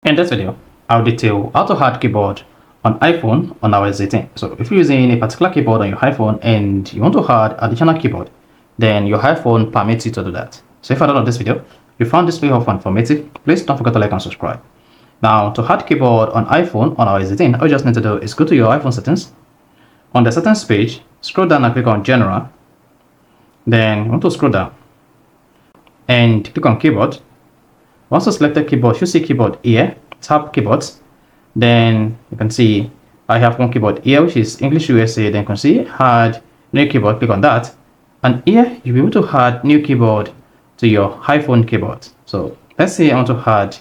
In this video, I'll detail how to add keyboard on iPhone on iOS 18. So if you're using a particular keyboard on your iPhone and you want to add additional keyboard, then your iPhone permits you to do that. So if I download this video, you found this video helpful and informative, please don't forget to like and subscribe. Now, to add keyboard on iPhone on iOS 18, all you just need to do is go to your iPhone settings. On the settings page, scroll down and click on General. Then you want to scroll down and click on Keyboard. Once you select the keyboard, you see keyboard here, tap keyboards. Then you can see I have one keyboard here, which is English USA. Then you can see add new keyboard, click on that. And here you'll be able to add new keyboard to your iPhone keyboard. So let's say I want to add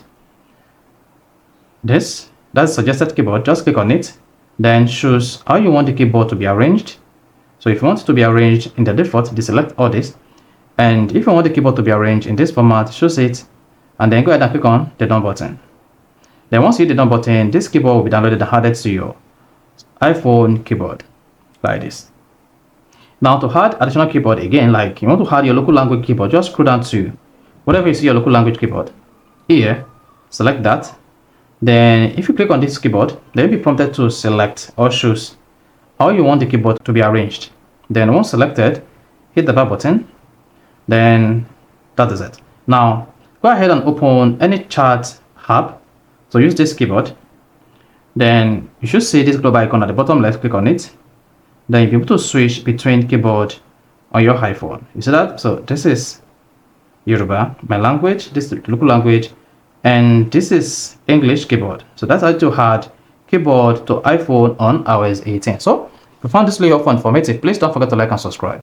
this, that's suggested keyboard, just click on it. Then choose how you want the keyboard to be arranged. So if you want it to be arranged in the default, deselect all this. And if you want the keyboard to be arranged in this format, choose it. And then go ahead and click on the done button. Then once you hit the done button, this keyboard will be downloaded and added to your iPhone keyboard like this. Now to add additional keyboard again, like you want to add your local language keyboard, just scroll down to whatever you see your local language keyboard. Here, select that. Then if you click on this keyboard, then you'll be prompted to select or choose how you want the keyboard to be arranged. Then once selected, hit the back button. Then that is it. Now go ahead and open any chat app. So use this keyboard. Then you should see this global icon at the bottom left, click on it. Then you'll be able to switch between keyboard on your iPhone. You see that? So this is Yoruba, my language, this is local language, and this is English keyboard. So that's how to add keyboard to iPhone on iOS 18. So if you found this video helpful and informative, please don't forget to like and subscribe.